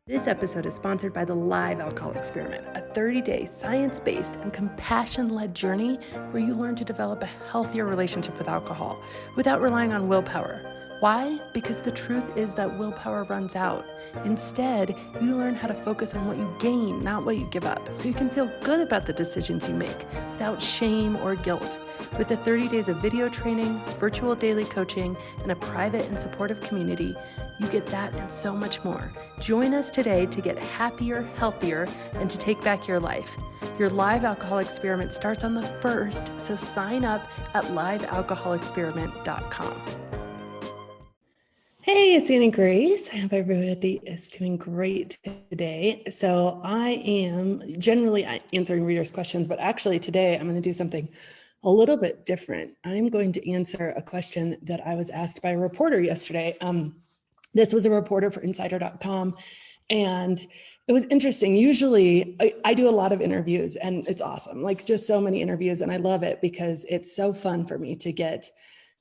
This episode is sponsored by the Live Alcohol Experiment, a 30-day science-based and compassion-led journey where you learn to develop a healthier relationship with alcohol without relying on willpower. Why? Because the truth is that willpower runs out. Instead, you learn how to focus on what you gain, not what you give up, so you can feel good about the decisions you make without shame or guilt. With the 30 days of video training, virtual daily coaching, and a private and supportive community, you get that and so much more. Join us today to get happier, healthier, and to take back your life. Your Live Alcohol Experiment starts on the 1st, so sign up at livealcoholexperiment.com. Hey, it's Annie Grace. I hope everybody is doing great today. So I am generally answering readers' questions, but actually today I'm going to do something a little bit different. I'm going to answer a question that I was asked by a reporter yesterday. This was a reporter for Insider.com, and it was interesting. Usually I do a lot of interviews and it's awesome, like just so many interviews, and I love it because it's so fun for me to get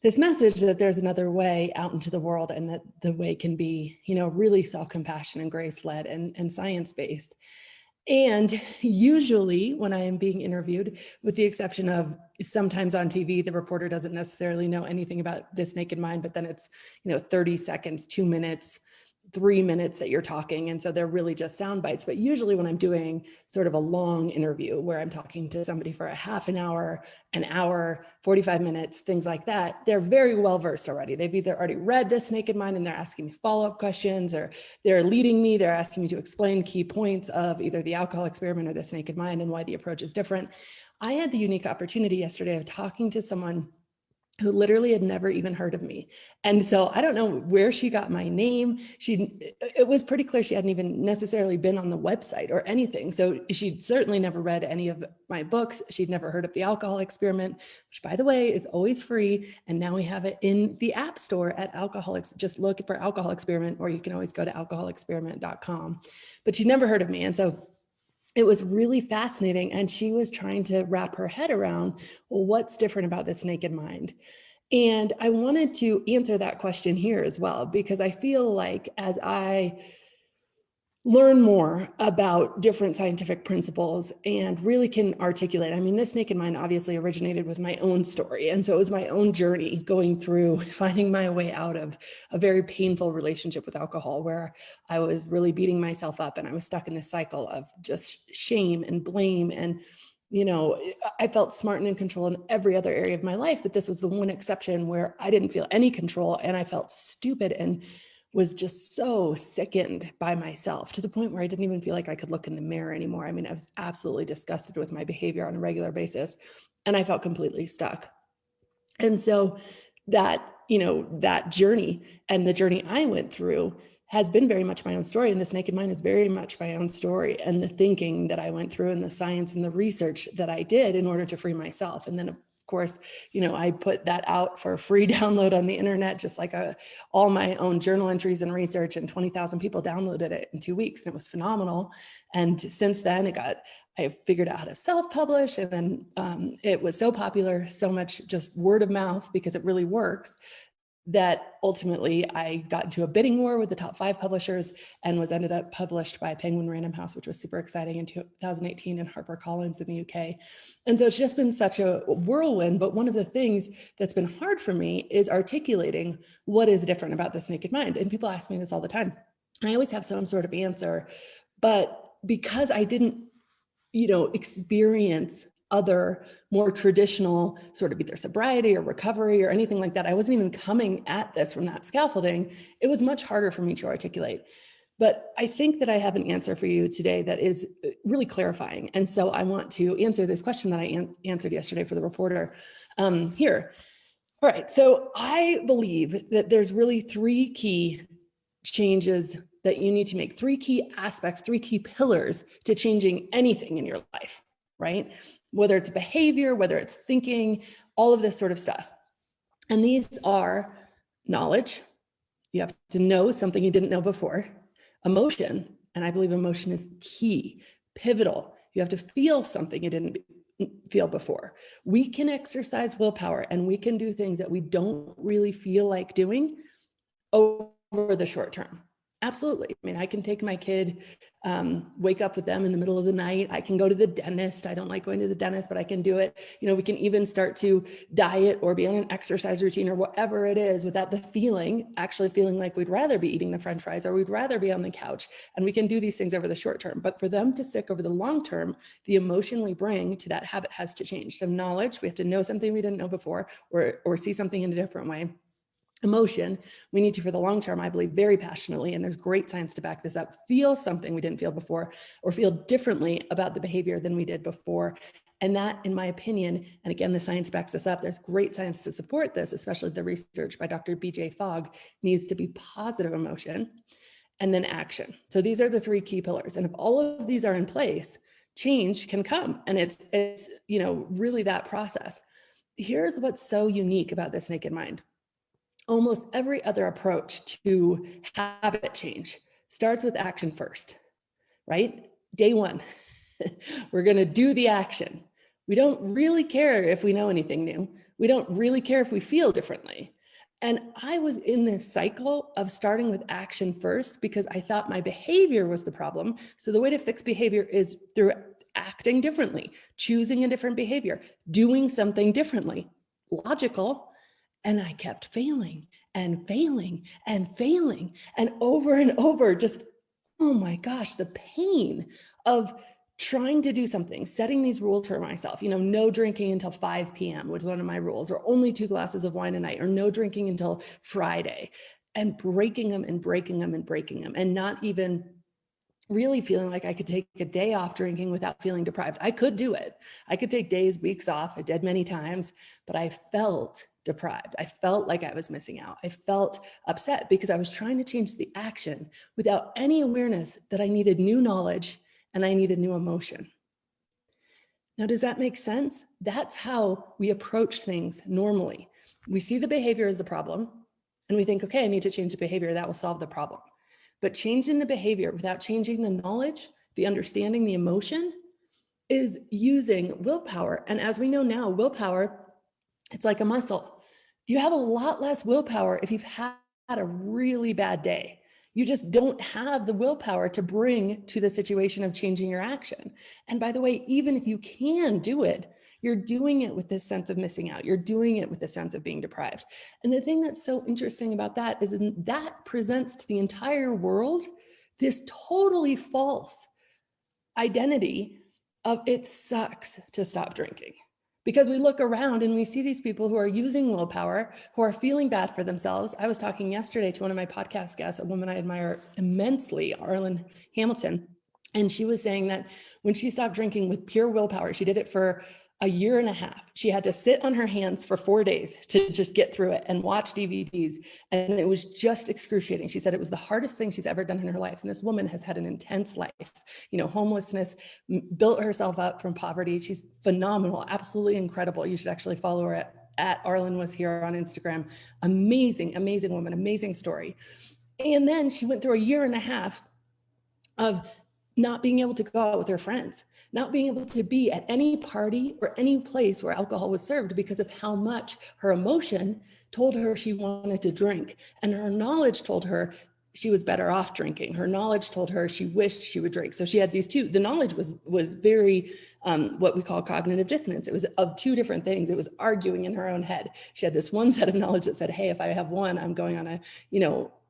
this message that there's another way out into the world, and that the way can be, really self-compassion and grace-led and science-based. And usually when I am being interviewed, with the exception of sometimes on TV, the reporter doesn't necessarily know anything about This Naked Mind, but then it's, 30 seconds, 2 minutes, 3 minutes that you're talking. And so they're really just sound bites. But usually when I'm doing sort of a long interview where I'm talking to somebody for a half an hour, 45 minutes, things like that, they're very well versed already. They've either already read This Naked Mind and they're asking me follow-up questions, or they're leading me, they're asking me to explain key points of either the alcohol experiment or This Naked Mind and why the approach is different. I had the unique opportunity yesterday of talking to someone who literally had never even heard of me. And so I don't know where she got my name. It was pretty clear she hadn't even necessarily been on the website or anything. So she'd certainly never read any of my books. She'd never heard of the alcohol experiment, which, by the way, is always free. And now we have it in the App Store at Alcoholics. Just look for Alcohol Experiment, or you can always go to alcoholexperiment.com. But she'd never heard of me. And so it was really fascinating. And she was trying to wrap her head around, well, what's different about This Naked Mind? And I wanted to answer that question here as well, because I feel like as I learn more about different scientific principles and really can articulate, This Naked Mind obviously originated with my own story. And so it was my own journey going through finding my way out of a very painful relationship with alcohol, where I was really beating myself up and I was stuck in this cycle of just shame and blame. And, I felt smart and in control in every other area of my life, but this was the one exception where I didn't feel any control, and I felt stupid and was just so sickened by myself, to the point where I didn't even feel like I could look in the mirror anymore. I was absolutely disgusted with my behavior on a regular basis, and I felt completely stuck. And so that journey, and the journey I went through, has been very much my own story. And This Naked Mind is very much my own story, and the thinking that I went through, and the science and the research that I did in order to free myself. And then of course, I put that out for a free download on the internet, just like all my own journal entries and research, and 20,000 people downloaded it in 2 weeks, and it was phenomenal. And since then I figured out how to self-publish, and then it was so popular, so much just word of mouth, because it really works, that ultimately I got into a bidding war with the top 5 publishers and was ended up published by Penguin Random House, which was super exciting, in 2018, and HarperCollins in the UK. And so it's just been such a whirlwind. But one of the things that's been hard for me is articulating what is different about This Naked Mind. And people ask me this all the time. I always have some sort of answer, but because I didn't, experience other more traditional sort of either sobriety or recovery or anything like that, I wasn't even coming at this from that scaffolding. It was much harder for me to articulate. But I think that I have an answer for you today that is really clarifying. And so I want to answer this question that I answered yesterday for the reporter here. All right, so I believe that there's really 3 key changes that you need to make, 3 key aspects, 3 key pillars to changing anything in your life, right? Whether it's behavior, whether it's thinking, all of this sort of stuff. And these are knowledge. You have to know something you didn't know before. Emotion, and I believe emotion is key, pivotal. You have to feel something you didn't feel before. We can exercise willpower, and we can do things that we don't really feel like doing over the short term. Absolutely. I mean, I can take my kid, wake up with them in the middle of the night. I can go to the dentist. I don't like going to the dentist, but I can do it. We can even start to diet or be on an exercise routine or whatever it is without the actually feeling like we'd rather be eating the French fries or we'd rather be on the couch. And we can do these things over the short term, but for them to stick over the long term, the emotion we bring to that habit has to change. So knowledge, we have to know something we didn't know before, or see something in a different way. Emotion, we need to, for the long term, I believe very passionately, and there's great science to back this up, feel something we didn't feel before or feel differently about the behavior than we did before. And that, in my opinion, and again, the science backs this up, there's great science to support this, especially the research by Dr. BJ Fogg, needs to be positive emotion and then action. So these are the three key pillars. And if all of these are in place, change can come. And it's really that process. Here's what's so unique about this naked mind. Almost every other approach to habit change starts with action first, right? Day one, we're going to do the action. We don't really care if we know anything new. We don't really care if we feel differently. And I was in this cycle of starting with action first because I thought my behavior was the problem. So the way to fix behavior is through acting differently, choosing a different behavior, doing something differently. Logical. And I kept failing and failing and failing and over, just, oh my gosh, the pain of trying to do something, setting these rules for myself, no drinking until 5 p.m. was one of my rules, or only 2 glasses of wine a night, or no drinking until Friday, and breaking them and breaking them and breaking them, and not even really feeling like I could take a day off drinking without feeling deprived. I could do it. I could take days, weeks off. I did many times, but I felt deprived. I felt like I was missing out. I felt upset because I was trying to change the action without any awareness that I needed new knowledge and I needed new emotion. Now, does that make sense? That's how we approach things normally. We see the behavior as the problem and we think, okay, I need to change the behavior. That will solve the problem. But changing the behavior without changing the knowledge, the understanding, the emotion is using willpower. And as we know now, willpower, it's like a muscle. You have a lot less willpower if you've had a really bad day. You just don't have the willpower to bring to the situation of changing your action. And by the way, even if you can do it, you're doing it with this sense of missing out. You're doing it with the sense of being deprived. And the thing that's so interesting about that is that presents to the entire world this totally false identity of it sucks to stop drinking. Because we look around and we see these people who are using willpower, who are feeling bad for themselves. I was talking yesterday to one of my podcast guests, a woman I admire immensely, Arlen Hamilton, and she was saying that when she stopped drinking with pure willpower, she did it for a year and a half. She had to sit on her hands for 4 days to just get through it and watch DVDs. And it was just excruciating. She said it was the hardest thing she's ever done in her life. And this woman has had an intense life, homelessness, built herself up from poverty. She's phenomenal, absolutely incredible. You should actually follow her at Arlen Was Here on Instagram. Amazing, amazing woman, amazing story. And then she went through a year and a half of not being able to go out with her friends, not being able to be at any party or any place where alcohol was served because of how much her emotion told her she wanted to drink. And her knowledge told her she was better off drinking. Her knowledge told her she wished she would drink. So she had these two. The knowledge was very what we call cognitive dissonance. It was of two different things. It was arguing in her own head. She had this one set of knowledge that said, hey, if I have one, I'm going on a,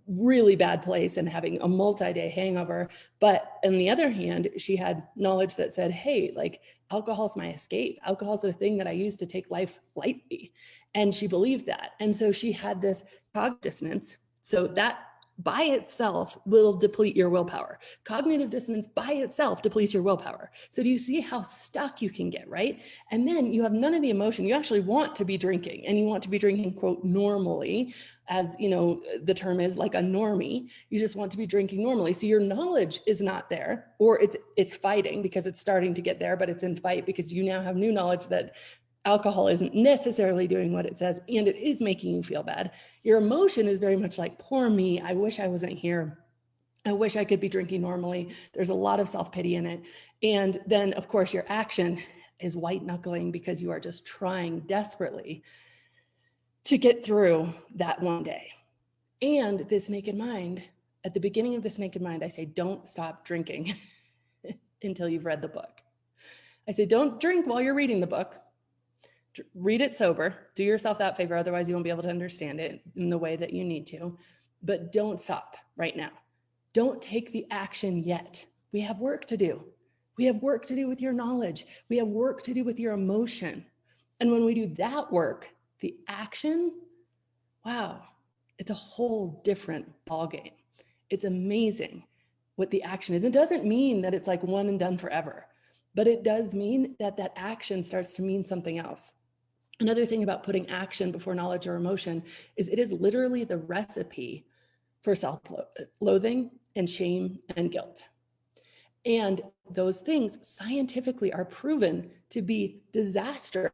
really bad place and having a multi-day hangover. But on the other hand, she had knowledge that said, hey, like alcohol's my escape. Alcohol's the thing that I use to take life lightly. And she believed that. And so she had this cognitive dissonance. So that by itself will deplete your willpower. Cognitive dissonance by itself depletes your willpower. So do you see how stuck you can get, right? And then you have none of the emotion. You actually want to be drinking, and you want to be drinking, quote, normally, as the term is, like a normie. You just want to be drinking normally. So your knowledge is not there, or it's fighting because it's starting to get there, but it's in fight because you now have new knowledge that alcohol isn't necessarily doing what it says, and it is making you feel bad. Your emotion is very much like, poor me, I wish I wasn't here. I wish I could be drinking normally. There's a lot of self-pity in it. And then, of course, your action is white knuckling because you are just trying desperately to get through that one day. And this naked mind At the beginning of This Naked Mind, I say, don't stop drinking until you've read the book. I say, don't drink while you're reading the book. Read it sober. Do yourself that favor. Otherwise, you won't be able to understand it in the way that you need to. But don't stop right now. Don't take the action yet. We have work to do. We have work to do with your knowledge. We have work to do with your emotion. And when we do that work, the action, wow, it's a whole different ballgame. It's amazing what the action is. It doesn't mean that it's like one and done forever, but it does mean that that action starts to mean something else. Another thing about putting action before knowledge or emotion is it is literally the recipe for self-loathing and shame and guilt. And those things scientifically are proven to be disastrous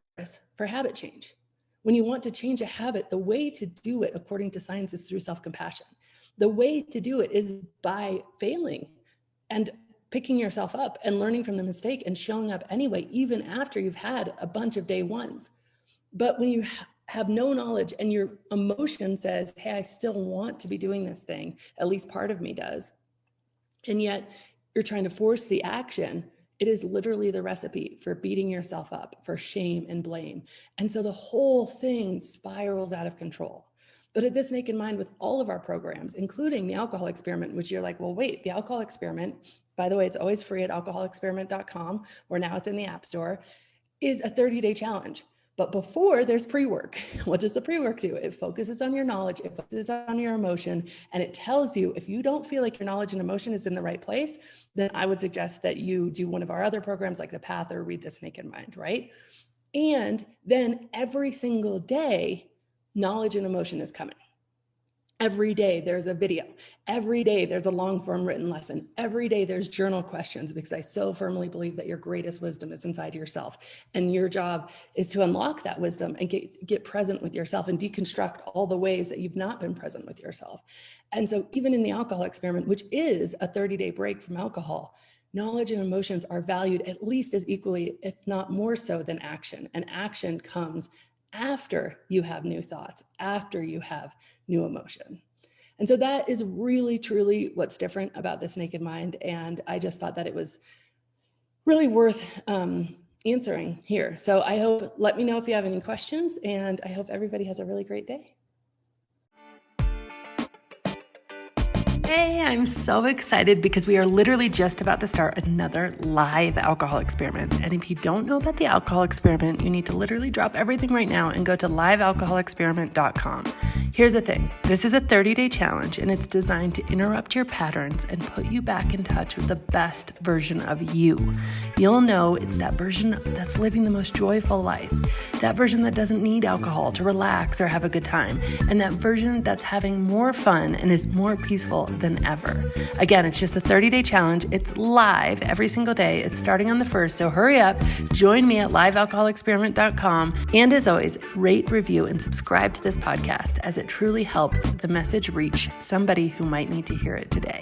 for habit change. When you want to change a habit, the way to do it, according to science, is through self-compassion. The way to do it is by failing and picking yourself up and learning from the mistake and showing up anyway, even after you've had a bunch of day ones. But when you have no knowledge and your emotion says, hey, I still want to be doing this thing, at least part of me does, and yet you're trying to force the action, it is literally the recipe for beating yourself up, for shame and blame. And so the whole thing spirals out of control. But at This Naked Mind, with all of our programs, including the alcohol experiment, which you're like, well, wait, the alcohol experiment, by the way, it's always free at alcoholexperiment.com, or now it's in the App Store, is a 30-day challenge. But before, there's pre-work. What does the pre-work do? It focuses on your knowledge, it focuses on your emotion, and it tells you if you don't feel like your knowledge and emotion is in the right place, then I would suggest that you do one of our other programs like The Path or read This Naked Mind, right? And then every single day, knowledge and emotion is coming. Every day there's a video. Every day there's a long form written lesson. Every day there's journal questions, because I so firmly believe that your greatest wisdom is inside yourself. And your job is to unlock that wisdom and get present with yourself and deconstruct all the ways that you've not been present with yourself. And so even in the alcohol experiment, which is a 30-day break from alcohol, knowledge and emotions are valued at least as equally, if not more so, than action. And action comes after you have new thoughts, after you have new emotion. And so that is really, truly what's different about This Naked Mind. And I just thought that it was really worth answering here. So let me know if you have any questions, and I hope everybody has a really great day. Hey, I'm so excited because we are literally just about to start another live alcohol experiment. And if you don't know about the alcohol experiment, you need to literally drop everything right now and go to livealcoholexperiment.com. Here's the thing. This is a 30-day challenge, and it's designed to interrupt your patterns and put you back in touch with the best version of you. You'll know it's that version that's living the most joyful life, that version that doesn't need alcohol to relax or have a good time, and that version that's having more fun and is more peaceful than ever. Again, it's just a 30-day challenge. It's live every single day. It's starting on the 1st, so hurry up. Join me at livealcoholexperiment.com. And as always, rate, review, and subscribe to this podcast, as it truly helps the message reach somebody who might need to hear it today.